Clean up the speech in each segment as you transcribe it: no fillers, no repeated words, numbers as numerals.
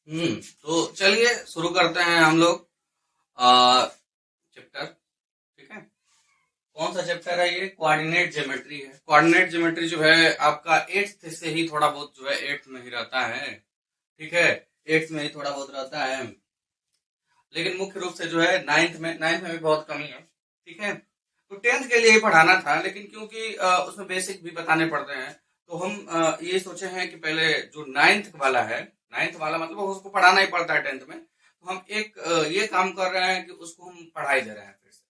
तो चलिए शुरू करते हैं हम लोग चैप्टर। ठीक है, कौन सा चैप्टर है ये? कोऑर्डिनेट ज्योमेट्री है। कोऑर्डिनेट ज्योमेट्री जो है आपका एट्थ से ही थोड़ा बहुत जो है एट्थ में ही रहता है। ठीक है, एट्थ में ही थोड़ा बहुत रहता है, लेकिन मुख्य रूप से जो है नाइन्थ में भी बहुत कमी है। ठीक है, तो टेंथ के लिए ही पढ़ाना था, लेकिन क्योंकि उसमें बेसिक भी बताने पड़ते हैं, तो हम ये सोचे हैं कि पहले जो नाइन्थ वाला है, नाइन्थ वाला मतलब उसको पढ़ाना ही पड़ता है टेंथ में, तो हम एक ये काम कर रहे हैं कि उसको हम पढ़ाई दे रहे हैं फिर से।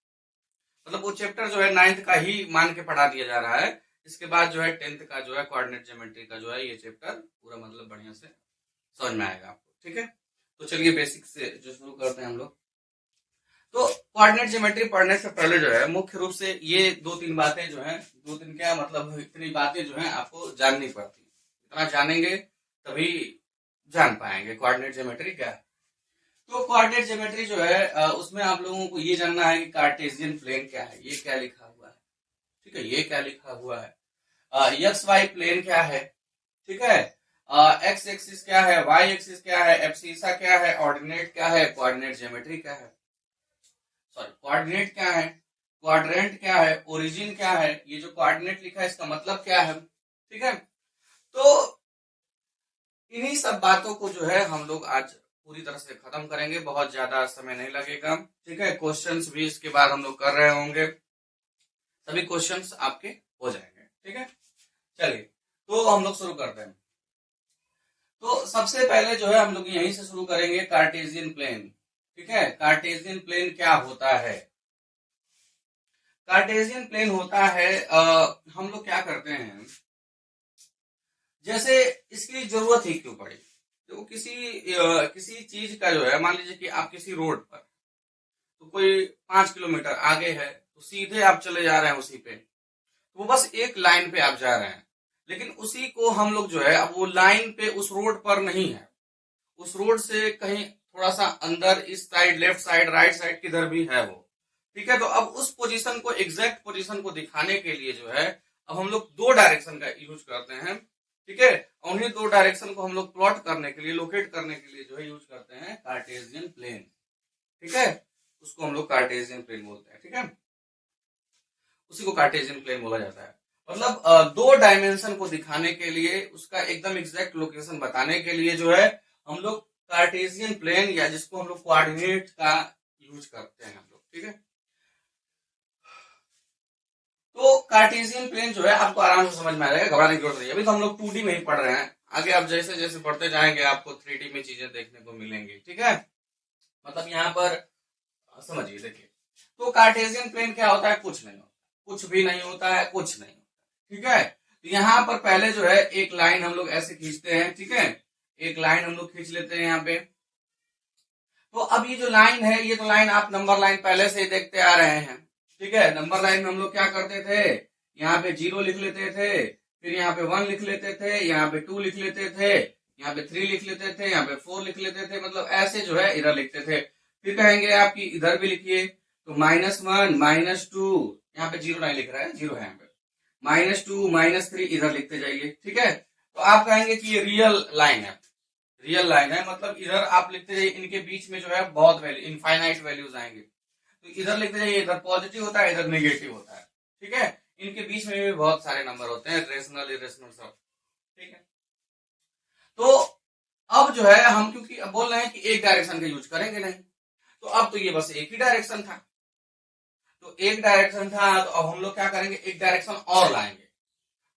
मतलब वो चैप्टर जो है नाइन्थ का ही मान के पढ़ा दिया जा रहा है। इसके बाद जो है टेंथ का जो है कोऑर्डिनेट ज्योमेट्री का जो है ये चैप्टर पूरा मतलब बढ़िया से समझ में आएगा आपको। ठीक है, तो चलिए बेसिक से जो शुरू करते हैं हम लोग। तो कोऑर्डिनेट ज्योमेट्री पढ़ने से पहले जो है मुख्य रूप से ये दो तीन बातें जो है, दो तीन क्या मतलब इतनी बातें जो है आपको जाननी पड़ती है। इतना जानेंगे तभी जान पाएंगे कोऑर्डिनेट ज्योमेट्री क्या है। तो कोऑर्डिनेट ज्योमेट्री जो है उसमें आप लोगों को ये जानना है कि कार्टेशियन प्लेन क्या है, ये क्या लिखा हुआ है। ठीक है, ये क्या लिखा हुआ है, एक्स वाई प्लेन क्या है। ठीक है, एक्स एक्सिस क्या है, वाई एक्सिस क्या है, एब्सिसा क्या है, ऑर्डिनेट क्या है, कोऑर्डिनेट ज्योमेट्री क्या है, सॉरी कोऑर्डिनेट क्या है, क्वाड्रेंट क्या है, ओरिजिन क्या है, ये जो कोऑर्डिनेट लिखा है इसका मतलब क्या है। ठीक है, तो इन्हीं सब बातों को जो है हम लोग आज पूरी तरह से खत्म करेंगे, बहुत ज्यादा समय नहीं लगेगा। ठीक है, क्वेश्चंस भी इसके बाद हम लोग कर रहे होंगे, सभी क्वेश्चंस आपके हो जाएंगे। ठीक है, चलिए तो हम लोग शुरू करते हैं। तो सबसे पहले जो है हम लोग यहीं से शुरू करेंगे, कार्टेशियन प्लेन। ठीक है, कार्टेशियन प्लेन क्या होता है? कार्टेशियन प्लेन होता है हम लोग क्या करते हैं, जैसे इसकी जरूरत ही क्यों पड़ी, तो किसी चीज का जो है, मान लीजिए कि आप किसी रोड पर, तो कोई 5 किलोमीटर आगे है, तो सीधे आप चले जा रहे हैं उसी पे, तो वो बस एक लाइन पे आप जा रहे हैं, लेकिन उसी को हम लोग जो है अब वो लाइन पे उस रोड पर नहीं है, उस रोड से कहीं थोड़ा सा अंदर, इस side, left side, right side, किधर भी है वो। ठीक है, तो अब उस पोजीशन को, एग्जैक्ट पोजीशन को दिखाने के लिए जो है अब हम लोग दो डायरेक्शन का यूज करते हैं। ठीक है, उन्हीं दो डायरेक्शन को हम लोग प्लॉट करने के लिए, लोकेट करने के लिए जो है यूज करते हैं कार्टेशियन प्लेन। ठीक है, उसको हम लोग कार्टेशियन प्लेन बोलते हैं। ठीक है, उसी को कार्टेशियन प्लेन बोला जाता है। मतलब दो डायमेंशन को दिखाने के लिए, उसका एकदम एग्जैक्ट लोकेशन बताने के लिए जो है हम लोग कार्टेशियन प्लेन, या जिसको हम लोग कोऑर्डिनेट का यूज करते हैं हम लोग। ठीक है, तो कार्टेशियन प्लेन जो है आपको आराम से समझ में आ जाएगा, घबराने की जरूरत नहीं है। अभी तो हम लोग 2D में ही पढ़ रहे हैं, आगे आप जैसे जैसे पढ़ते जाएंगे आपको 3D में चीजें देखने को मिलेंगी। ठीक है, मतलब यहाँ पर समझिए, देखिए, तो कार्टेशियन प्लेन क्या होता है? कुछ नहीं होता, कुछ भी नहीं होता है, कुछ नहीं होता। ठीक है, तो यहाँ पर पहले जो है एक लाइन हम लोग ऐसे खींचते हैं। ठीक है, एक लाइन हम लोग खींच लेते हैं यहाँ पे। तो अब ये जो लाइन है, ये तो लाइन आप नंबर लाइन पहले से ही देखते आ रहे हैं। ठीक है, नंबर लाइन में हम लोग क्या करते थे, यहाँ पे 0 लिख लेते थे, फिर यहाँ पे 1 लिख लेते थे, यहाँ पे 2 लिख लेते थे, यहाँ पे 3 लिख लेते थे, यहाँ पे 4 लिख लेते थे, मतलब ऐसे जो है इधर लिखते थे। फिर कहेंगे आपकी इधर भी लिखिए, तो -1, -2, यहाँ पे 0 नहीं लिख रहा है, 0 है यहाँ पे, -2, -3 इधर लिखते जाइए। ठीक है, तो आप कहेंगे कि ये रियल लाइन है, रियल लाइन है, मतलब इधर आप लिखते जाइए, इनके बीच में जो है बहुत वैल्यू, इनफाइनाइट वैल्यूज आएंगे, तो इधर लिखते जाइए, इधर पॉजिटिव होता है, इधर नेगेटिव होता है। ठीक है, इनके बीच में भी बहुत सारे नंबर होते हैं, रेशनल, इरेशनल सब। ठीक है, तो अब जो है हम क्योंकि अब बोल रहे हैं कि एक डायरेक्शन का यूज करेंगे नहीं, तो अब तो ये बस एक ही डायरेक्शन था, तो एक डायरेक्शन था, तो अब हम लोग क्या करेंगे, एक डायरेक्शन और लाएंगे।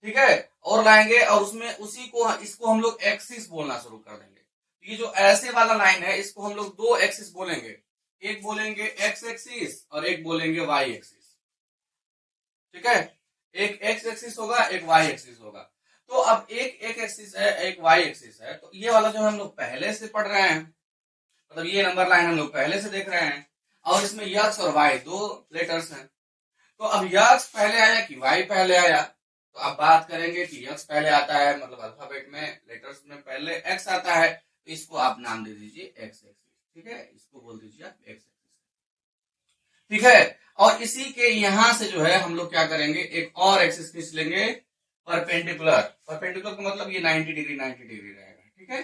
ठीक है, और लाएंगे, और उसमें उसी को, इसको हम लोग एक्सिस बोलना शुरू कर देंगे। तो ये जो ऐसे वाला लाइन है, इसको हम लोग दो एक्सिस बोलेंगे, एक बोलेंगे एक्स एक्सिस और एक बोलेंगे वाई एक्सिस। ठीक है, एक एक्स एक्सिस होगा, एक वाई एक्सिस होगा। तो अब एक एक एक्सिस है, एक वाई एक्सिस है, तो ये वाला जो हम लोग पहले से पढ़ रहे हैं, मतलब ये नंबर लाइन हम लोग पहले से देख रहे हैं, और इसमें यक्स और वाई दो लेटर्स हैं। तो अब यक्स पहले आया कि वाई पहले आया, तो अब बात करेंगे कि यक्स पहले आता है, मतलब अल्फाबेट में, लेटर्स में पहले एक्स आता है, तो इसको आप नाम दे दीजिए एक्स एक्सिस। ठीक है, इसको बोल दीजिए आप एक्स एक्सिस। ठीक है, और इसी के यहां से जो है हम लोग क्या करेंगे, एक और एक्सिस खींच लेंगे, परपेंडिकुलर। परपेंडिकुलर का मतलब ये 90 डिग्री 90 डिग्री रहेगा। ठीक है,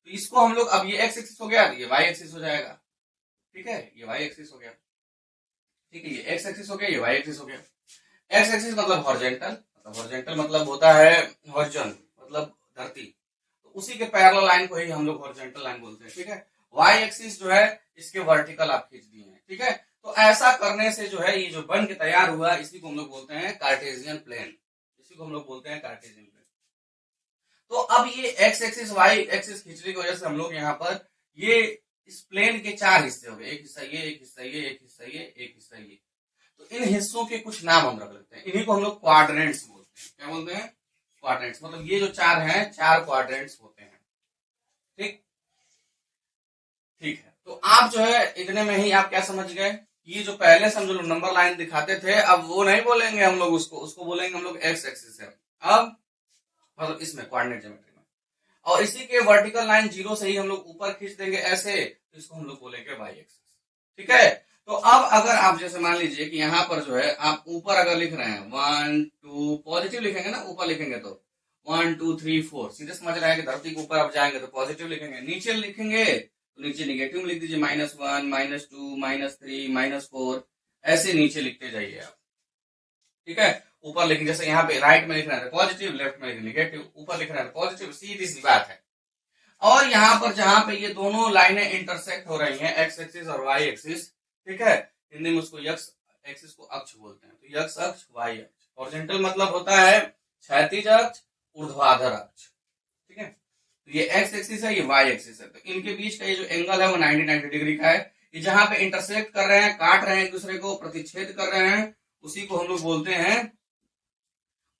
तो इसको हम लोग, अब ये एक्स एक्सिस हो गया, ये वाई एक्सिस हो जाएगा, ठीक है, ये वाई एक्सिस हो गया, ठीक है, ये एक्स एक्सिस हो गया, ये वाई एक्सिस हो गया। एक्स एक्सिस मतलब हॉरिजॉन्टल, मतलब होता है हॉरिजॉन, मतलब धरती, तो उसी के पैरेलल लाइन को ही हम लोग हॉरिजॉन्टल लाइन बोलते हैं, ठीक है। वाई एक्सिस जो है इसके वर्टिकल आप खींच दिए हैं, ठीक है। तो ऐसा करने से जो है ये जो बन के तैयार हुआ, इसी को हम लोग बोलते हैं कार्टेशियन प्लेन, इसी को हम लोग बोलते हैं कार्टेशियन प्लेन। तो अब ये एक्स एक्सिस वाई एक्सिस खींचने की वजह से हम लोग यहाँ पर ये इस प्लेन के 4 हिस्से हो गए, एक हिस्सा ये, एक हिस्सा ये, एक हिस्सा ये, एक हिस्सा ये। तो इन हिस्सों के कुछ नाम हम रख लेते हैं, इन्हीं को हम लोग क्वाड्रेंट्स बोलते हैं। क्या बोलते हैं? क्वाड्रेंट्स। मतलब ये जो 4 हैं, 4 क्वाड्रेंट्स होते हैं, ठीक, ठीक है। तो आप जो है इतने में ही आप क्या समझ गए, ये जो पहले से हम जो नंबर लाइन दिखाते थे, अब वो नहीं बोलेंगे हम लोग, उसको बोलेंगे हम लोग एक्स एक्सिस है, अब मतलब इसमें कोऑर्डिनेट ज्योमेट्री में। और इसी के वर्टिकल लाइन 0 से ही हम लोग ऊपर खींच देंगे ऐसे, तो इसको हम लोग बोलेंगे वाई एक्सिस, ठीक है। तो अब अगर आप जैसे मान लीजिए कि यहाँ पर जो है आप ऊपर अगर लिख रहे हैं 1 2, पॉजिटिव लिखेंगे ना, ऊपर लिखेंगे तो 1 2 3 4, सीधे समझ रहे हैं कि धरती के ऊपर आप जाएंगे तो पॉजिटिव लिखेंगे, नीचे लिखेंगे तो नीचे निगेटिव लिख दीजिए, -1 -2 -3 -4, ऐसे नीचे लिखते जाइए आप, ठीक है। ऊपर लिखेंगे, जैसे यहाँ पे राइट में लिख रहे हैं पॉजिटिव, लेफ्ट में निगेटिव, ऊपर लिख रहे हैं पॉजिटिव, सीधी सी बात है। और यहाँ पर जहां पे ये दोनों लाइनें इंटरसेक्ट हो रही हैं, एक्स एक्सिस और वाई एक्सिस, ठीक है, हिंदी में उसको यक्स एक्सिस को अक्ष बोलते हैं, तो यक्स अक्ष वाई अक्ष। हॉरिजॉन्टल मतलब होता है क्षैतिज अक्ष, ऊर्ध्वाधर अक्ष, ठीक है। तो ये एक्स एक्सिस है, ये वाई एक्सिस है, तो इनके बीच का ये जो एंगल है वो 90 डिग्री का है। ये जहां पे इंटरसेक्ट कर रहे हैं, काट रहे हैं एक दूसरे को, प्रतिच्छेद कर रहे हैं, उसी को हम लोग बोलते हैं,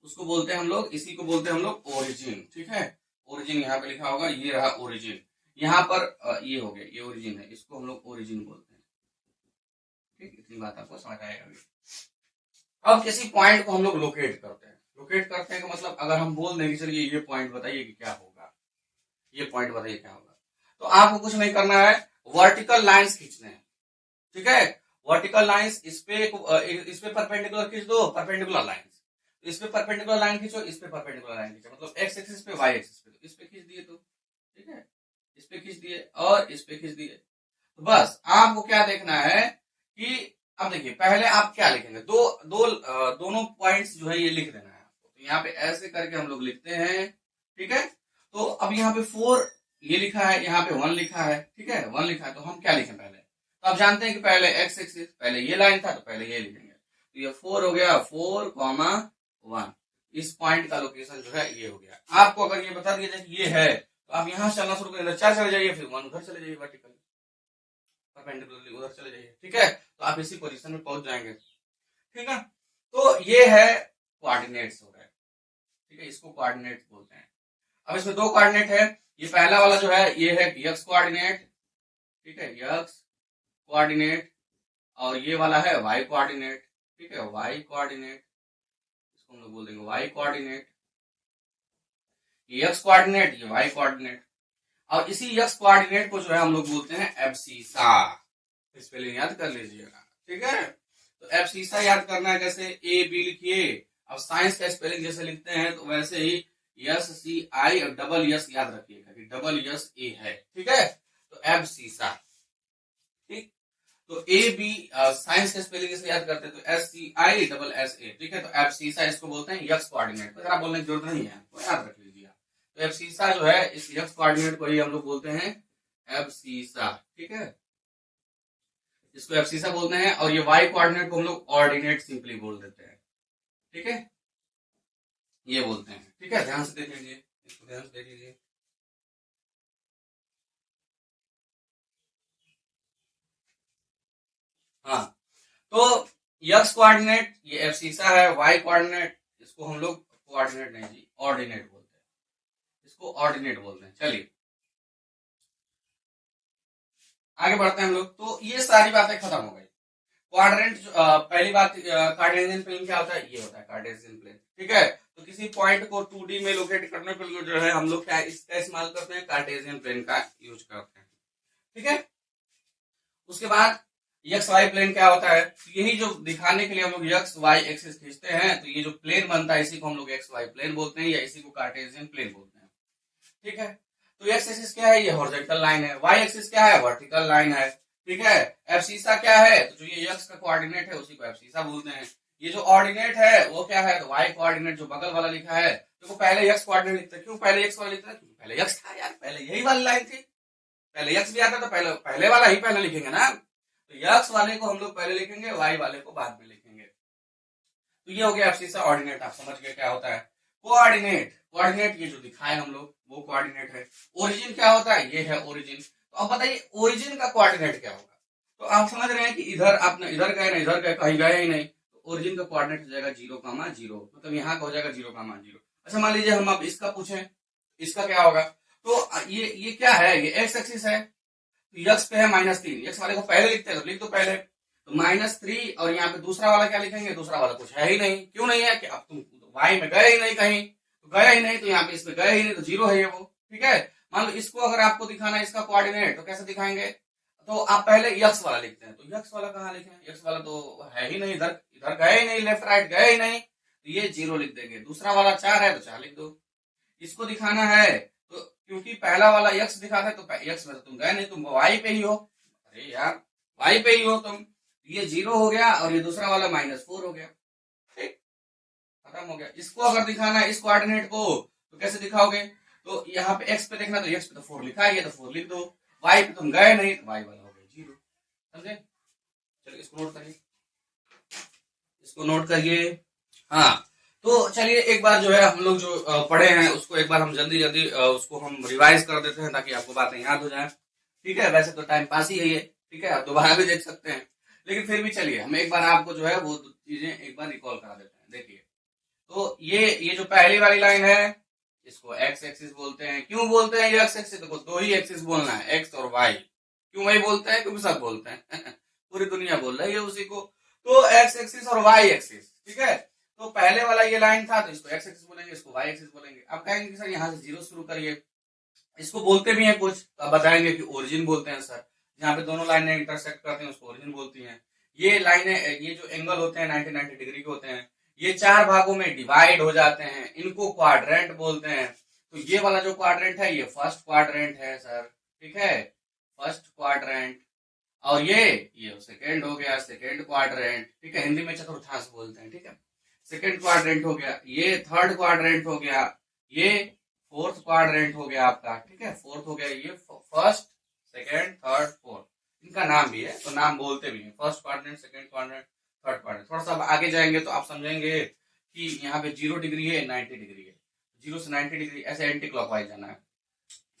उसको बोलते हैं हम लोग, इसी को बोलते हैं हम लोग ओरिजिन, ठीक है। ओरिजिन यहाँ पे लिखा होगा, ये रहा ओरिजिन, यहाँ पर ये हो गया, ये ओरिजिन है, इसको हम लोग ओरिजिन बोलते हैं, ठीक। इतनी बात आपको समझ आएगा अभी। अब किसी पॉइंट को हम लोग लोकेट करते हैं, लोकेट करते हैं का मतलब अगर हम बोल दें कि चलिए ये पॉइंट बताइए कि क्या होगा, ये पॉइंट बताइए क्या होगा, तो आपको कुछ नहीं करना है, वर्टिकल लाइंस खींचने हैं, ठीक है। वर्टिकल लाइंस इस पे परपेंडिकुलर खींच दो, परपेंडिकुलर लाइंस, इस पे परपेंडिकुलर लाइन खींचो, इस पे परपेंडिकुलर लाइन खींचो, मतलब एक्स एक्सिस पे वाई एक्सिस पे, तो इस पे खींच दिए, तो ठीक है, इस पे खींच दिए और इस पे खींच दिए। तो बस आपको क्या देखना है कि अब देखिए, पहले आप क्या लिखेंगे, दोनों पॉइंट्स जो है ये लिख देना है आपको। तो यहाँ पे ऐसे करके हम लोग लिखते हैं, ठीक है। तो अब यहाँ पे 4 ये लिखा है, यहाँ पे 1 लिखा है, ठीक है, 1 लिखा है, तो हम क्या लिखें पहले, तो आप जानते हैं कि पहले एक्स एक्सिस, पहले ये लाइन था तो पहले ये लिखेंगे, तो ये 4 हो गया, 4,1, इस पॉइंट का लोकेशन जो है ये हो गया। आपको अगर ये बता दिया जाए कि ये है, तो आप यहां चलना शुरू करेंगे, 4 चले जाइए, फिर 1 उधर चले जाइए, वर्टिकली परपेंडिकुलरली उधर चले जाइए, ठीक है, तो आप इसी पोजीशन में पहुंच जाएंगे, ठीक है। तो ये है कोऑर्डिनेट्स हो गए, ठीक है, इसको कोऑर्डिनेट्स बोलते हैं। अब इसमें 2 कोऑर्डिनेट है, ये पहला वाला जो है ये है एक्स कोऑर्डिनेट, ठीक है, एक्स कोऑर्डिनेट, और ये वाला है वाई कोऑर्डिनेट, ठीक है, वाई कोऑर्डिनेट, इसको हम लोग बोल देंगे वाई कोऑर्डिनेट, ये एक्स कोऑर्डिनेट, ये वाई कोऑर्डिनेट। और इसी एक्स कोऑर्डिनेट को जो है हम लोग बोलते हैं एब्सिसा, स्पेलिंग याद कर लीजिएगा, ठीक है। तो एब्सिसा याद करना है, कैसे, ए बी लिखिए, अब साइंस का स्पेलिंग जैसे लिखते हैं तो वैसे ही SCI और डबल एस याद रखिएगा कि डबल एस ए है, ठीक है। तो एब्सिसा, ठीक। तो ए बी साइंस के स्पेलिंग से याद करते हैं, तो SCI ठीक है। तो एब्सिसा इसको बोलते हैं एक्स कोऑर्डिनेट, तो जरा बोलने की जरूरत नहीं है, तो याद रख लीजिए। तो एब्सिसा जो है इस एक्स कोऑर्डिनेट को ही हम लोग बोलते हैं एब्सिसा, ठीक है, इसको एब्सिसा बोलते हैं। और ये वाई कोऑर्डिनेट को हम लोग ऑर्डिनेट सिंपली बोल देते हैं, ठीक है, ये बोलते हैं, ठीक है। ध्यान से देख लीजिए, इसको ध्यान से देख लीजिए। हाँ, तो एक्स कोऑर्डिनेट ये एब्सिसा है, वाई कोऑर्डिनेट इसको हम लोग कोऑर्डिनेट नहीं जी, ऑर्डिनेट बोलते हैं, इसको ऑर्डिनेट बोलते हैं। चलिए आगे बढ़ते हैं हम लोग। तो ये सारी बातें खत्म हो गई। क्वाड्रेंट पहली बात, कार्टेशियन प्लेन क्या होता है, ये होता है कार्टेशियन प्लेन, ठीक है। तो किसी पॉइंट को 2D में लोकेट करने के लिए जो है हम लोग क्या इसका इस्तेमाल करते हैं, कार्टेशियन प्लेन का यूज करते हैं, ठीक है। उसके बाद एक्स वाई प्लेन क्या होता है, तो यही जो दिखाने के लिए हम लोग एक्स वाई एक्सिस खींचते हैं, तो ये जो प्लेन बनता है इसी को हम लोग एक्स वाई प्लेन बोलते हैं, या इसी को कार्टेशियन प्लेन बोलते हैं, ठीक है। तो एक्स एक्सिस क्या है, ये हॉरिजॉन्टल लाइन है, वाई एक्सिस क्या है, वर्टिकल लाइन है, ठीक है। एब्सिसा क्या है, तो जो ये एक्स का कोऑर्डिनेट है उसी को एब्सिसा बोलते हैं। ये जो ऑर्डिनेट है वो क्या है, तो वाई कोऑर्डिनेट जो बगल वाला लिखा है, देखो पहले एक्स कोऑर्डिनेट लिखते हैं, क्यों पहले एक्स वाला लिखते हैं, क्योंकि पहले एक्स था यार, पहले यही वाली लाइन थी, पहले एक्स भी आता तो पहले वाला ही पहले लिखेंगे ना, तो एक्स वाले को हम लोग पहले लिखेंगे, वाई वाले को बाद में लिखेंगे। तो ये हो गया एब्सिसा ऑर्डिनेट, आप समझ गए क्या होता है। कोऑर्डिनेट, कोऑर्डिनेट ये जो दिखाए हम लोग वो कोऑर्डिनेट है। ओरिजिन क्या होता है, ये है ओरिजिन। तो अब बताइए ओरिजिन का कोऑर्डिनेट क्या होगा, तो आप समझ रहे हैं कि इधर आपने इधर गए ना इधर गए, कहीं गए ही नहीं, तो ओरिजिन का कोऑर्डिनेट हो जाएगा 0,0, मतलब यहाँ का हो जाएगा 0,0। अच्छा मान लीजिए हम अब इसका पूछें, इसका क्या होगा, तो ये क्या है, ये एक्स एक्सिस है, तो यक्स पे है -3, यक्स वाले को पहले लिखते हैं तो लिख दो पहले, तो -3, और यहाँ पे दूसरा वाला क्या लिखेंगे, दूसरा वाला कुछ है ही नहीं, क्यों नहीं है कि अब तुम वाई में गए ही नहीं कहीं, तो गए ही नहीं, तो यहाँ पे इस पे गए ही नहीं, तो 0 है ये वो, ठीक है। मान लो इसको अगर आपको दिखाना है इसका कोऑर्डिनेट, तो कैसे दिखाएंगे, तो आप पहले यक्स वाला लिखते हैं, तो यक्स वाला कहाँ लिखें, यक्स वाला तो है ही नहीं, इधर इधर गए ही नहीं, लेफ्ट राइट गए ही नहीं, तो ये 0 लिख देंगे। दूसरा वाला 4 है तो 4 लिख दो। इसको दिखाना है तो क्योंकि पहला वाला यक्स दिखा था, तो यक्स में तो तुम गए नहीं, तुम वाई पे ही हो, अरे यार वाई पे ही हो तुम, ये 0 हो गया, और ये दूसरा वाला -4 हो गया, ठीक, खत्म हो गया। इसको अगर दिखाना है इस कोऑर्डिनेट को, तो कैसे दिखाओगे, तो यहाँ पे एक्स पे देखना, तो एक्स पे तो 4 लिखा है, ये तो 4 लिख दो, वाई पे तुम गए नहीं, तो वाई वाला हो गया 0, समझे। चलिए इसको नोट करिए, इसको नोट करिए। हाँ, तो चलिए एक बार जो है हम लोग जो पढ़े हैं उसको एक बार हम जल्दी जल्दी उसको हम रिवाइज कर देते हैं, ताकि आपको बातें याद हो जाए, ठीक है। वैसे तो टाइम पास ही है ये, ठीक है, आप दोबारा भी देख सकते हैं, लेकिन फिर भी चलिए हम एक बार आपको जो है वो चीजें एक बार रिकॉल करा देते हैं। देखिए, तो ये जो पहली वाली लाइन है इसको एक्स एक्सिस बोलते हैं। क्यों बोलते हैं ये एक्स एक्सिस, देखो दो ही एक्सिस बोलना है, एक्स और वाई। क्यों वही बोलते हैं, क्योंकि सब बोलते हैं पूरी दुनिया बोल रही है उसी को। तो एक्स एक्सिस और वाई एक्सिस, ठीक है। तो पहले वाला ये लाइन था तो इसको एक्स एक्सिस बोलेंगे, इसको वाई एक्सिस बोलेंगे। अब कहेंगे कि सर यहाँ से 0 शुरू करिए, इसको बोलते भी हैं कुछ, तो अब बताएंगे कि ओरिजिन बोलते हैं सर, जहाँ पे दोनों लाइनें इंटरसेक्ट करते हैं उसको ओरिजिन बोलती हैं। ये लाइनें, ये जो एंगल होते हैं 90 डिग्री के होते हैं, ये 4 भागों में डिवाइड हो जाते हैं, इनको क्वाड्रेंट बोलते हैं। तो ये वाला जो क्वाड्रेंट है ये फर्स्ट क्वाड्रेंट है सर, ठीक है, फर्स्ट क्वाड्रेंट। और ये सेकेंड हो गया, सेकेंड क्वाड्रेंट, ठीक है, हिंदी में चतुर्थांश बोलते हैं, ठीक है। सेकेंड क्वाड्रेंट हो गया, ये थर्ड क्वाड्रेंट हो गया, ये फोर्थ क्वाड्रेंट हो गया आपका, ठीक है, फोर्थ हो गया, ये फर्स्ट सेकेंड थर्ड फोर्थ, इनका नाम भी है तो नाम बोलते भी हैं, first quadrant, second quadrant, third quadrant. थोड़ा सा आगे जाएंगे तो आप समझेंगे कि यहाँ पे 0 डिग्री है, 90 डिग्री है, 0 से 90 डिग्री ऐसे एंटी क्लॉकवाइज जाना है।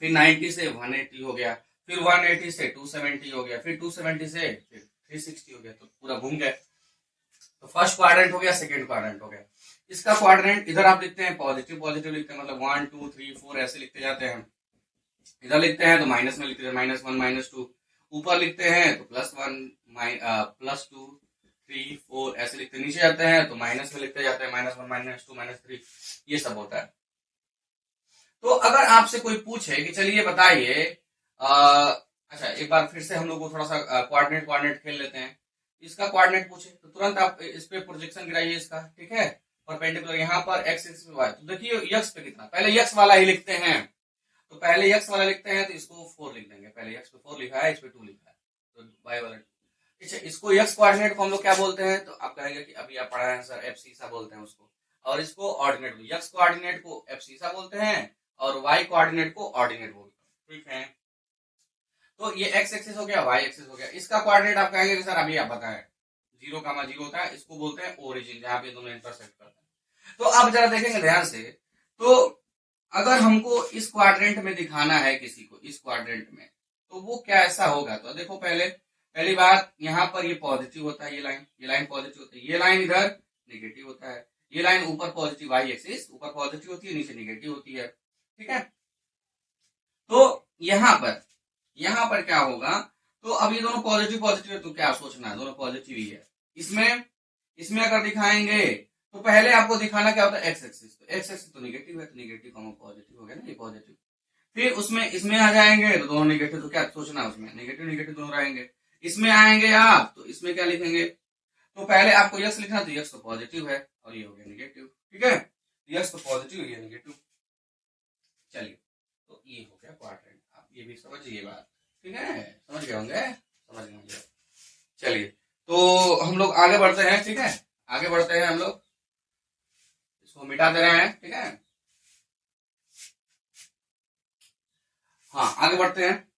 फिर 90 से 180 हो गया, फिर 180 से 270 हो गया, फिर 270 से फिर 360 हो गया, तो पूरा घूम गए। तो फर्स्ट क्वाड्रेंट हो गया, सेकंड क्वाड्रेंट हो गया। इसका क्वाड्रेंट इधर आप लिखते हैं पॉजिटिव पॉजिटिव लिखते हैं, मतलब 1 2 3 4 ऐसे लिखते जाते हैं। इधर लिखते हैं तो माइनस में लिखते हैं, -1 -2। ऊपर लिखते हैं तो +1 +2 3 4 ऐसे लिखते, नीचे जाते हैं तो माइनस में लिखते जाते हैं, -1 -2 -3, ये सब होता है। तो अगर आपसे कोई पूछे कि चलिए बताइए, अच्छा एक बार फिर से हम लोग को थोड़ा सा कोऑर्डिनेट कोऑर्डिनेट खेल लेते हैं। इसका कोऑर्डिनेट पूछे तो तुरंत आप इस पे प्रोजेक्शन गिराइए इसका, ठीक है, परपेंडिकुलर यहाँ पर एक्स एक्सिस पे वाई। तो देखिए यक्स पे कितना, पहले यक्स वाला ही लिखते हैं, तो पहले यक्स वाला लिखते हैं तो इसको 4 लिख देंगे, पहले यक्स पे 4 लिखा है, इस पे 2 लिखा है, तो वाई वाला। अच्छा, इसको यक्स कोऑर्डिनेट को हम लोग क्या बोलते हैं, तो आप कहेंगे कि अभी आप पढ़ा है सर एब्सिसा बोलते हैं उसको, और इसको ऑर्डिनेट, यक्स कोऑर्डिनेट को एब्सिसा बोलते हैं और वाई कोऑर्डिनेट को ऑर्डिनेट बोलते हैं, ठीक है। तो ये एक्स एक्सिस हो गया, वाई एक्सिस हो गया। इसका कोऑर्डिनेट आप कहेंगे कि सर अभी आप बताएं 0,0 होता है, इसको बोलते हैं ओरिजिन, जहां पे दोनों इंटरसेक्ट करते हैं। तो आप जरा देखेंगे ध्यान से, तो अगर हमको इस क्वाड्रेंट में दिखाना है किसी को, इस क्वाड्रेंट में, तो वो क्या ऐसा होगा, तो देखो पहली बात यहाँ पर ये पॉजिटिव होता है, ये लाइन पॉजिटिव होती है, ये लाइन इधर नेगेटिव होता है, ये लाइन ऊपर पॉजिटिव, वाई एक्सिस ऊपर पॉजिटिव होती है, नीचे नेगेटिव होती है, ठीक है। तो यहाँ पर क्या होगा, तो अब ये दोनों पॉजिटिव पॉजिटिव है, तो क्या सोचना है, दोनों पॉजिटिव ही है। इसमें अगर दिखाएंगे तो पहले आपको दिखाना क्या होता है, एक्स एक्सिस, तो एक्स एक्सिस तो निगेटिव है, तो निगेटिव कॉमा पॉजिटिव हो गया ना, ये पॉजिटिव। फिर उसमें इसमें आ जाएंगे तो दोनों निगेटिव, तो क्या सोचना है उसमें, नेगेटिव नेगेटिव दोनों रहेंगे। इसमें आएंगे आप तो इसमें क्या लिखेंगे, तो पहले आपको यक्स लिखना, तो यक्स तो पॉजिटिव है और ये हो गया निगेटिव, ठीक है, यक्स तो पॉजिटिव, ये निगेटिव। चलिए तो ये हो गया क्वाड्रेंट। आप ये भी समझिए बात, ठीक है, समझ गए होंगे, समझ गए होंगे। चलिए तो हम लोग आगे बढ़ते हैं, ठीक है, आगे बढ़ते हैं, हम लोग इसको मिटा दे रहे हैं, ठीक है। हाँ आगे बढ़ते हैं,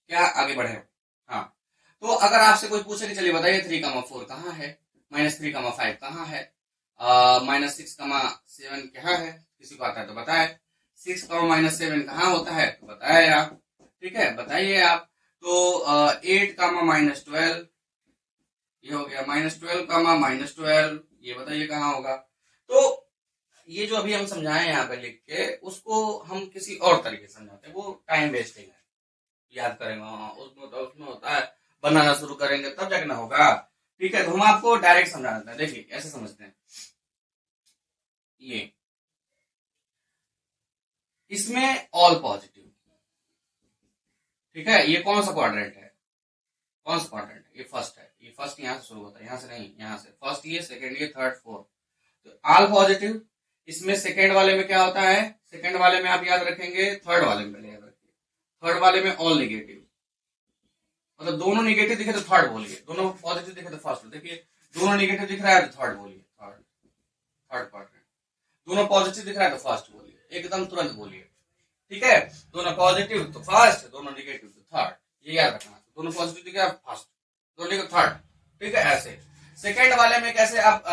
क्या आगे बढ़े। हाँ तो अगर आपसे कोई पूछे कि चलिए बताइए 3,4 कहाँ है, -3,5 कहाँ है, -6,7 कहाँ है, किसी को आता है तो बताए। 6,-7 कहाँ होता है तो बताए आप, ठीक है, बताइए आप। तो 8,-12 ये हो गया, -12,-12 ये बताइए कहाँ होगा। तो ये जो अभी हम समझाएं यहाँ पे लिख के, उसको हम किसी और तरीके से समझाते हैं, वो टाइम वेस्टिंग है। याद करेंगे, हाँ उसमें होता है, बनाना शुरू करेंगे तब जाके ना होगा, ठीक है। तो हम आपको डायरेक्ट समझा देते हैं, देखिए ऐसे समझते हैं। ये इसमें ऑल पॉजिटिव, ठीक है, ये कौन सा क्वाड्रेंट है, कौन सा क्वाड्रेंट है, ये फर्स्ट है, ये फर्स्ट यहाँ से शुरू होता है, यहाँ से नहीं, यहाँ से फर्स्ट, ये सेकंड, ये थर्ड, फोर्थ, तो ऑल पॉजिटिव। इसमें सेकंड वाले में क्या होता है, सेकंड वाले में आप याद रखेंगे, थर्ड वाले में पहले याद रखिए, थर्ड वाले में ऑल निगेटिव, मतलब दोनों निगेटिव दिखे तो थर्ड बोलिए, दोनों पॉजिटिव दिखे तो फर्स्ट। देखिए दोनों निगेटिव दिख रहा है तो थर्ड बोलिए, थर्ड, थर्ड क्वाड्रेंट। दोनों पॉजिटिव दिख रहा है तो फर्स्ट बोलिए, एकदम तुरंत बोलिए, ठीक है। दोनों पॉजिटिव तो फर्स्ट, दोनों निगेटिव तो थर्ड, ये याद रखना। दोनों पॉजिटिव दिख रहा है फर्स्ट, दोनों निगेटिव थर्ड, ठीक है। ऐसे सेकंड वाले में कैसे आप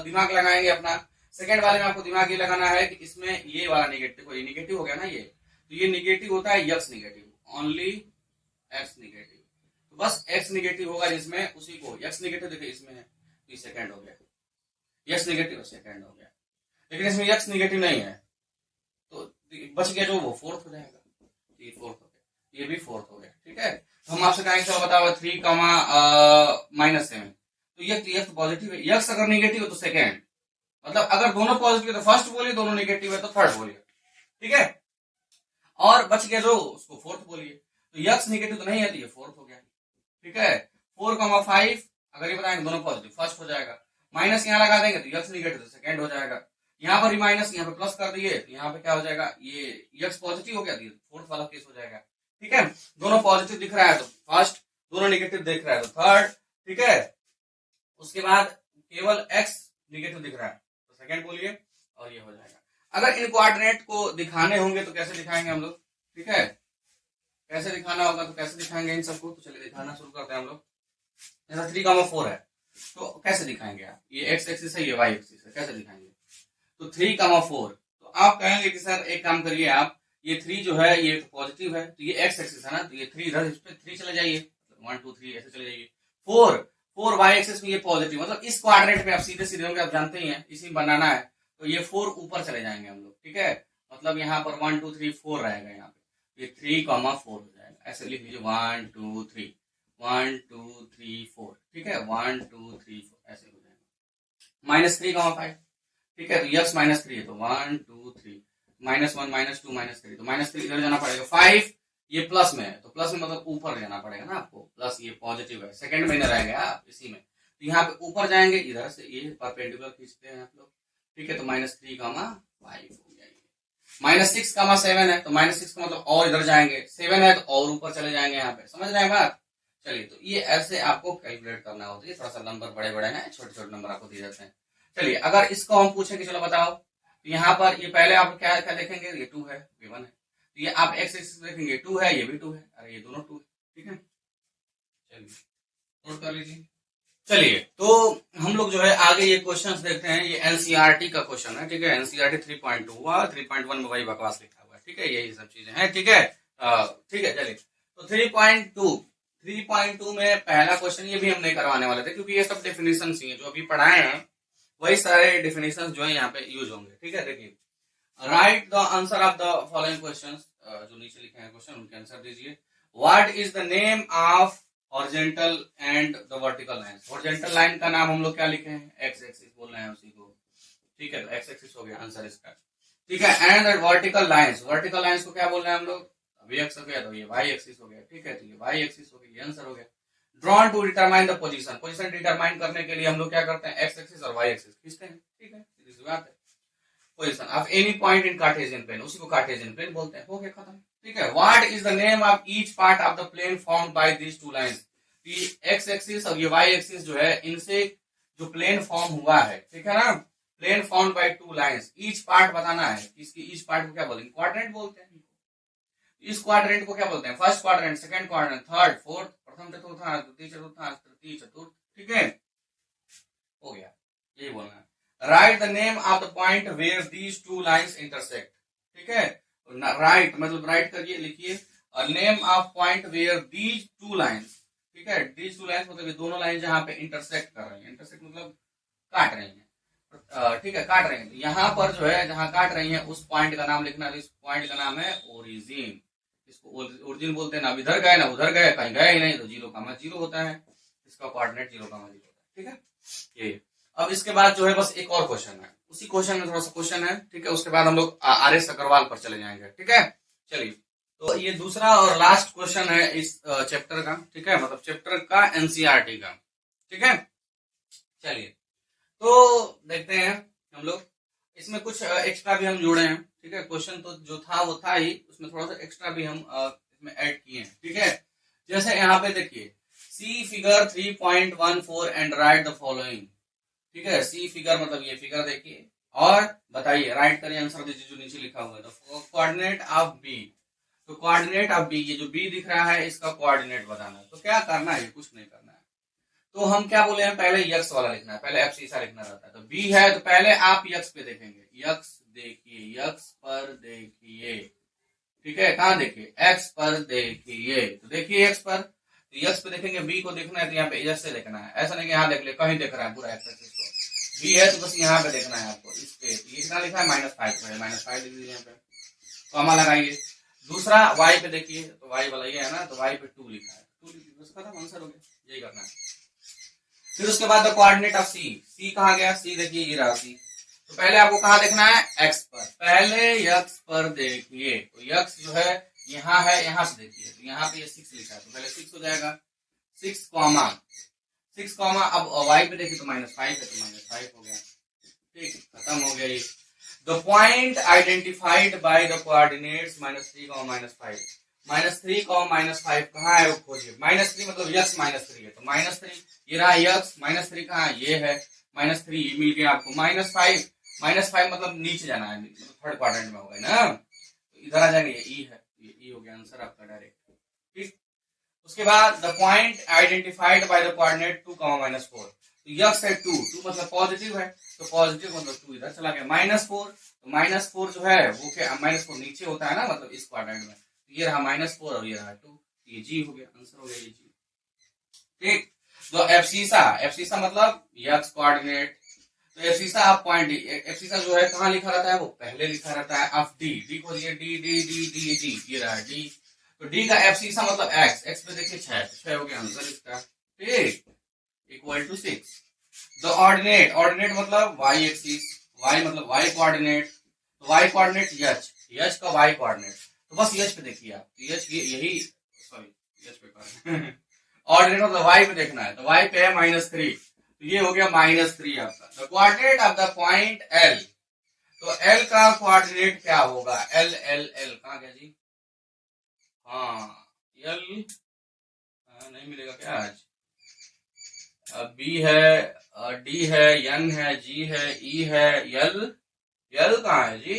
दिमाग लगाएंगे अपना, सेकंड वाले में आपको दिमाग ये लगाना है कि इसमें ये वाला निगेटिव, ये निगेटिव हो गया ना, ये तो ये निगेटिव होता है x negative, only x negative, तो बस एक्स निगेटिव होगा जिसमें, उसी को यक्स निगेटिव देखिए इसमें है तो ये सेकंड हो गया, यक्स निगेटिव सेकंड हो गया। लेकिन इसमें यक्स निगेटिव नहीं है तो बच गया जो, वो फोर्थ हो जाएगा, ये फोर्थ हो गया, ये भी फोर्थ हो गया, ठीक है। तो हम आपसे कहेंगे चलो बताओ 3,-7, तो यक्स पॉजिटिव है, यक्स अगर निगेटिव है तो सेकंड, मतलब अगर दोनों पॉजिटिव है तो फर्स्ट बोलिए, दोनों निगेटिव है तो थर्ड बोलिए, ठीक है। और बच गया जो, उसको फोर्थ बोलिए। तो यक्स निगेटिव तो नहीं है तो ये फोर्थ हो गया, ठीक है। 4,5 अगर ये बताएंगे दोनों पॉजिटिव, फर्स्ट हो जाएगा। माइनस यहाँ लगा देंगे तो यक्स निगेटिव तो सेकंड हो जाएगा। यहाँ पर भी माइनस, यहाँ पे प्लस कर दिए तो यहाँ पे क्या हो जाएगा, ये यक्स पॉजिटिव हो गया, फोर्थ वाला केस हो जाएगा, ठीक है। दोनों पॉजिटिव दिख रहा है तो फर्स्ट, दोनों निगेटिव दिख रहा है तो थर्ड, ठीक है। उसके बाद केवल एक्स निगेटिव दिख रहा है तो सेकंड बोलिए, और ये हो जाएगा। अगर इन कोऑर्डिनेट को दिखाने होंगे तो कैसे दिखाएंगे हम लोग, ठीक है, कैसे दिखाना होगा तो कैसे दिखाएंगे इन सबको, तो चलिए दिखाना शुरू करते हैं हम लोग। जैसा 3,4 है तो कैसे दिखाएंगे आप, ये एक्स एक्सिस है, ये वाई एक्सिस है, कैसे दिखाएंगे। तो 3,4 तो आप कहेंगे कि सर एक काम करिए आप, ये 3 जो है ये तो पॉजिटिव है, तो ये एक्स एक्सिस है ना, तो ये 3 इधर, इस पे 3 चले जाइए, 1 2 3 ऐसे चले जाइए। 4 वाई एक्सिस में ये पॉजिटिव, मतलब इस क्वाड्रेंट में आप सीधे सीधे होंगे, आप जानते ही हैं इसी में बनाना है, तो ये 4 ऊपर चले जाएंगे हम लोग, ठीक है। मतलब यहाँ पर 1 2 3 4 रहेगा, यहाँ पे ये 3,4 हो जाएगा, ऐसे लिख लीजिए 1 2 3 1 2 3 4, ठीक है, 1 2 3 4 ऐसे हो जाएगा। -3,5, ठीक है, तो यक्स -3 है तो 1 2 3, -1 -2 -3, तो -3 इधर जाना पड़ेगा। 5 ये प्लस में है तो प्लस में मतलब ऊपर जाना पड़ेगा ना आपको, प्लस ये पॉजिटिव है, सेकंड में इधर आएगा आप इसी में, तो यहाँ पे ऊपर जाएंगे, इधर से ये परपेंडिकुलर खींचते हैं आप लोग, ठीक है। तो -3,5 हो गया, -6,7 है तो -6 का मतलब और इधर जाएंगे, 7 है तो और ऊपर चले जाएंगे, यहाँ पे समझ रहे हैं बात। चलिए तो ये ऐसे आपको कैलकुलेट करना होता है, थोड़ा सा नंबर बड़े बड़े हैं, छोटे छोटे नंबर आपको दिए जाते हैं। चलिए अगर इसको हम पूछें कि चलो बताओ, तो यहाँ पर ये पहले आप क्या क्या देखेंगे, ये 2 है, ये 1 है, तो ये आप एक्स एक्सिस देखेंगे 2 है, ये भी 2 है, अरे ये दोनों 2 है, ठीक है। चलिए नोट कर लीजिए। चलिए तो हम लोग जो है आगे ये क्वेश्चंस देखते हैं, ये एनसीईआरटी का क्वेश्चन है, ठीक है। एनसीईआरटी 3.2 हुआ, 3.1 में वही बकवास लिखा हुआ है, ठीक है, यही सब चीजें हैं, ठीक है। ठीक है चलिए, तो 3.2 में पहला क्वेश्चन, ये भी हम नहीं करवाने वाले थे क्योंकि ये सब डेफिनेशन ही है, जो अभी पढ़ाए हैं वही सारे डेफिनेशन जो है यहाँ पे यूज होंगे, ठीक है। देखिए right the answer of the following questions, जो नीचे लिखे हैं क्वेश्चन उनके आंसर दीजिए। What is the name of horizontal and the vertical line, horizontal line का नाम हम लोग क्या लिखे हैं, एक्स एक्सिस बोल रहे हैं उसी को, ठीक है, तो एक्स एक्सिस हो गया आंसर इसका, ठीक है। And vertical lines, vertical lines को क्या बोल रहे हैं हम लोग, अभी एक्स हो गया तो ये वाई एक्सिस हो गया, ठीक है, तो ये वाई एक्सिस हो गया, ये आंसर हो गया। Drawn to determine the position, position determine करने के लिए हम लोग क्या करते हैं, एक्स एक्सिस और वाई एक्सिस खींचते हैं, ठीक है, सीधी सी बात है। Position of any point in Cartesian plane, उसी को कार्टेशियन प्लेन बोलते हैं। हो गया खत्म, ठीक है। What is the name of each part of the plane formed by these two lines, X axis और ये वाई एक्सिस जो है, इनसे जो प्लेन फॉर्म हुआ है, ठीक है ना, plane formed by two lines, each part बताना है। इसकी ईच पार्ट को क्या बोलेंगे, क्वाड्रेंट बोलते हैं। इस क्वाड्रेंट को क्या बोलते हैं, first quadrant, second quadrant, third, fourth, प्रथम चतुर्थांश, द्वितीय चतुर्थांश, तृतीय चतुर्थ, ठीक है। हो गया, यही बोलना है। Write the name of the point where these two lines intersect, ठीक है। राइट मतलब राइट करिए, लिखिए name of point where these two lines, ठीक है। दीज टू लाइंस मतलब ये दोनों लाइन जहां पे इंटरसेक्ट कर रही है, इंटरसेक्ट मतलब काट रही है, ठीक है, काट रही है। यहाँ पर जो है जहां काट रही है उस पॉइंट का नाम लिखना है, इस पॉइंट का नाम है ओरिजिन। इसको ओरिजिन बोलते हैं। ना इधर गए ना उधर गए, कहीं गए ही नहीं, तो 0,0 होता है, इसका कोऑर्डिनेट 0,0 होता है, ठीक है ये। अब इसके बाद जो है बस एक और क्वेश्चन है, उसी क्वेश्चन में थोड़ा सा क्वेश्चन है, ठीक है। उसके बाद हम लोग आर.एस. अग्रवाल पर चले जाएंगे, ठीक है। चलिए, तो ये दूसरा और लास्ट क्वेश्चन है इस चैप्टर का, ठीक है, मतलब चैप्टर का एनसीईआरटी का, ठीक है। चलिए, तो देखते हैं हम लोग, इसमें कुछ एक्स्ट्रा भी हम जोड़े हैं, ठीक है। क्वेश्चन तो जो था वो था ही, उसमें थोड़ा सा एक्स्ट्रा भी हम इसमें ऐड किए हैं, ठीक है। जैसे यहाँ पे देखिए, see figure 3.14 and write the following, ठीक है। सी फिगर मतलब ये फिगर देखिए और बताइए, राइट करिए, आंसर दीजिए जो नीचे लिखा हुआ है। तो कोऑर्डिनेट ऑफ बी, तो कोऑर्डिनेट ऑफ बी, ये जो बी दिख रहा है इसका कोऑर्डिनेट बताना है। तो क्या करना है, कुछ नहीं करना है। तो हम क्या बोले हैं, पहले यक्स वाला लिखना है, पहले एब्सिसा लिखना रहता है। तो बी है तो पहले आप यक्स पे देखेंगे, यक्स देखिए, यक्स पर देखिए, ठीक है। कहाँ देखिए, एक्स पर देखिए, तो देखिए एक्स पर, तो यक्स पे देखेंगे। बी को देखना है तो यहाँ पे यस से देखना है, ऐसा नहीं कि यहाँ देख ले, कहीं देख रहा है पूरा एक्स एक्सिस को। बी है तो बस यहाँ पे देखना है आपको, इस पे। तो ये कितना लिखा है, -5 पे, -5 लिख दीजिए यहाँ पे, कॉमा लगाइए। दूसरा वाई पे देखिए, तो वाई वाला ये है ना, तो वाई पे 2 लिखा है, 2 लिखिए, बस खत्म, आंसर हो गया, यही करना है। फिर उसके बाद कोऑर्डिनेट ऑफ सी, सी कहाँ गया, सी देखिए ये रहा सी। तो पहले आपको कहाँ देखना है, एक्स पर, पहले यक्स पर देखिए। तो यक्स जो है यहाँ है, यहाँ से देखिए, तो यहाँ पे ये 6 लिखा है, तो पहले 6 हो जाएगा, 6 कॉमा 6 कॉमा, अब वाई पे देखिए तो -5 है, तो -5 हो गया, ठीक, खत्म हो गया ये। The point identified by the coordinates -3, -5, -3, -5 कहाँ है वो खोजिए। -3 मतलब यक्स -3 है, तो -3 ये रहा यक्स, -3 कहाँ है, ये है, -3 ये मिल गया आपको। -5 मतलब नीचे जाना है, मतलब थर्ड क्वाड्रेंट में होगा ना, तो इधर आ जाएंगे, ये ई है, ये ई हो गया आंसर आपका डायरेक्ट, ठीक। उसके बाद the point identified by the coordinate 2, -4, तो यक्स है 2 मतलब पॉजिटिव है, तो पॉजिटिव मतलब 2 इधर चला गया। -4, तो -4 जो है वो क्या, -4 नीचे होता है ना, मतलब इस क्वाड्रेंट में, तो ये रहा -4 और ये रहा 2, ये जी हो गया, आंसर हो गया ये जी, ठीक। तो एब्सिसा मतलब यक्स कोऑर्डिनेट, तो abscissa of point D, abscissa जो है कहाँ लिखा रहता है, वो पहले लिखा रहता है ऑफ डी, डी को दिए D D D D D, ये रहा डी, तो डी का एब्सिसा मतलब एक्स, एक्स पे देखिए 6 हो गया आंसर इसका, ठीक, equal to 6। The ordinate, ordinate मतलब वाई एक्सिस, वाई मतलब वाई कोऑर्डिनेट, तो वाई कोऑर्डिनेट यच, यच का वाई कोऑर्डिनेट, तो बस यच पे देखिए आप, यच यही, सॉरी यच पे कर ऑर्डिनेट मतलब वाई पे देखना है, तो वाई पे है -3, तो ये हो गया -3 आपका। The coordinate of the point L, तो एल का कोऑर्डिनेट क्या होगा, एल एल एल कहाँ गया जी, हाँ एल नहीं मिलेगा क्या आज, बी है, डी है, एन है, जी है, ई है, एल, एल कहाँ है जी,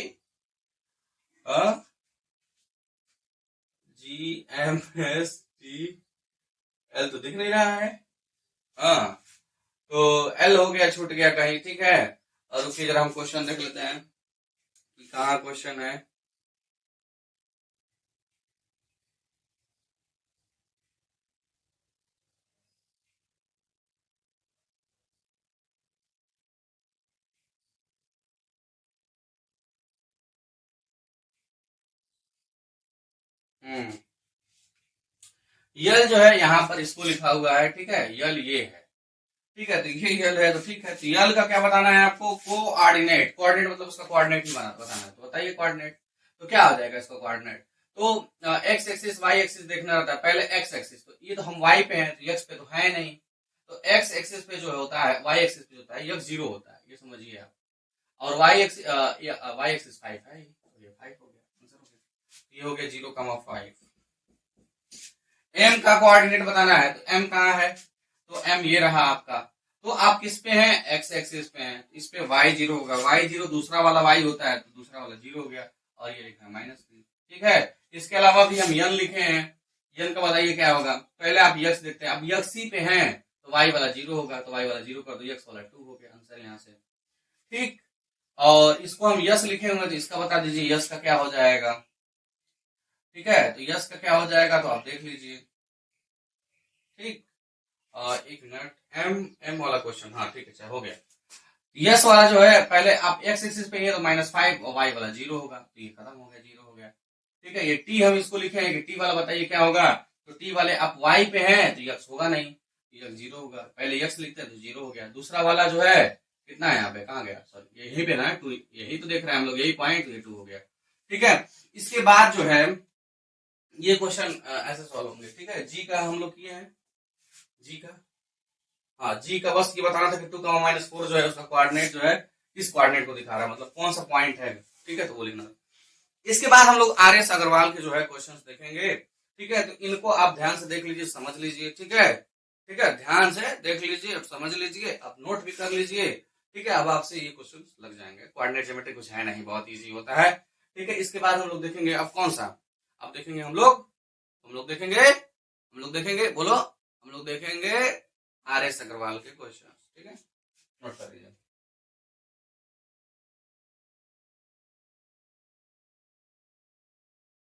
G M S T, L तो दिख नहीं रहा है, हाँ, तो एल हो गया, छूट गया कहीं, ठीक है। और उसकी जरा हम क्वेश्चन देख लेते हैं कि कहाँ क्वेश्चन है। यल जो है यहाँ पर इसको लिखा हुआ है, ठीक है, यल ये है, ठीक है, तो ये यल है, तो ठीक है। तो यल का क्या बताना है आपको, कोऑर्डिनेट, कोऑर्डिनेट मतलब उसका कोऑर्डिनेट ही बताना है, तो बताइए कोऑर्डिनेट, तो क्या हो जाएगा इसका कोऑर्डिनेट, तो एक्स एक्सिस वाई एक्सिस देखना रहता है, पहले एक्स एक्सिस, तो ये तो हम वाई पे हैं, तो एक्स पे तो है नहीं, तो एक्स एक्सिस पे जो होता है, वाई एक्सिस पे होता है, यक्स 0 होता है, ये समझिए आप। और वाई एक्स 5 है, तो ये 5 हो गया, आंसर हो गया। ये हो गया 0,5। एम का कोऑर्डिनेट बताना है, तो एम कहाँ है, तो एम ये रहा आपका। तो आप किस पे हैं, एक्स एक्सिस पे हैं, इस पे वाई 0 होगा, वाई 0 दूसरा वाला वाई होता है, तो दूसरा वाला 0 हो गया, और ये लिखा है -3। ठीक है, इसके अलावा भी हम यन लिखे हैं, यन का बताइए क्या होगा, पहले आप यक्स देखते हैं, अब यक्सी पे हैं तो वाई वाला 0 होगा, तो वाई वाला 0 कर दो, यक्स वाला 2 हो गया, आंसर यहाँ से। ठीक, और इसको हम यस लिखे होंगे, तो इसका बता दीजिए यस का क्या हो जाएगा। ठीक है, तो यस का क्या हो जाएगा, तो आप देख लीजिए। ठीक, एक मिनट, एम एम वाला क्वेश्चन, हाँ ठीक है, अच्छा हो गया। यस वाला जो है, पहले आप एक्स एक्सिस पे है तो -5 और वाई वाला 0 होगा, तो ये खत्म हो गया, 0 हो गया। ठीक है, ये टी हम इसको लिखे हैं कि टी वाला बताइए क्या होगा, तो टी वाले आप वाई पे हैं तो यक्स होगा नहीं, यक्स 0 होगा, पहले यक्स लिखते हैं तो 0 हो गया। दूसरा वाला जो है कितना है यहाँ पे, कहाँ गया, सॉरी यही पे ना 2, यही तो देख रहे हैं हम लोग, यही पॉइंट, ये 2 हो गया। ठीक है, इसके बाद जो है ये क्वेश्चन ऐसे सॉल्व होंगे। ठीक है, जी का हम लोग किए हैं, जी का, हाँ जी का बस ये बताना था कि 2,-4 जो है उसका कोऑर्डिनेट जो है किस कोऑर्डिनेट को दिखा रहा है, मतलब कौन सा पॉइंट है। ठीक है, तो वो लिखना। इसके बाद हम लोग आर एस अग्रवाल के जो है क्वेश्चंस देखेंगे। ठीक है, तो इनको आप ध्यान से देख लीजिए, समझ लीजिए। ठीक है, ठीक है, ध्यान से देख लीजिए, समझ लीजिए, आप नोट भी कर लीजिए। ठीक है, अब आपसे ये क्वेश्चन लग जाएंगे, कोऑर्डिनेट ज्योमेट्री कुछ है नहीं, बहुत इजी होता है। ठीक है, इसके बाद हम लोग देखेंगे अब कौन सा, अब देखेंगे हम लोग देखेंगे बोलो, हम लोग देखेंगे आर एस अग्रवाल के क्वेश्चन। ठीक है, नोट कर लीजिए।